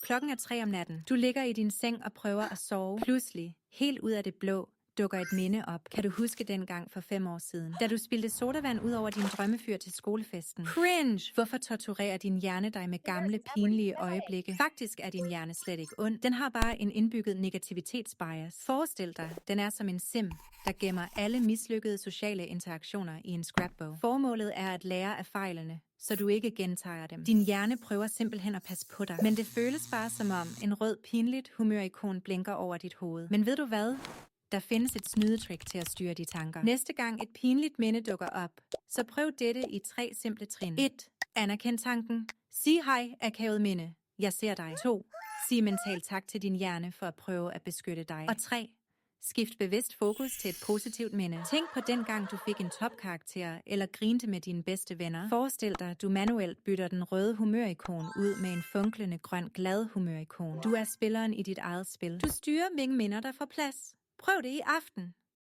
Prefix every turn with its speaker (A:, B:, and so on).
A: Klokken er 3 om natten. Du ligger i din seng og prøver at sove. Pludselig, helt ud af det blå, dukker et minde op. Kan du huske dengang for 5 år siden? Da du spildte sodavand ud over din drømmefyr til skolefesten. Cringe! Hvorfor torturerer din hjerne dig med gamle, pinlige øjeblikke? Faktisk er din hjerne slet ikke ond. Den har bare en indbygget negativitetsbias. Forestil dig, den er som en sim, der gemmer alle mislykkede sociale interaktioner i en scrapbog. Formålet er at lære af fejlene, så du ikke gentager dem. Din hjerne prøver simpelthen at passe på dig. Men det føles bare som om en rød pinligt humørikon blinker over dit hoved. Men ved du hvad? Der findes et snydetrick til at styre de tanker. Næste gang et pinligt minde dukker op, så prøv dette i 3 simple trin. 1. Anerkend tanken. Sig hej, akavet minde. Jeg ser dig. 2. Sig mentalt tak til din hjerne for at prøve at beskytte dig. Og 3. Skift bevidst fokus til et positivt minde. Tænk på den gang, du fik en topkarakter eller grinte med dine bedste venner. Forestil dig, du manuelt bytter den røde humørikon ud med en funklende grøn glad humørikon. Du er spilleren i dit eget spil. Du styrer, hvilke minder der får plads. Prøv det i aften.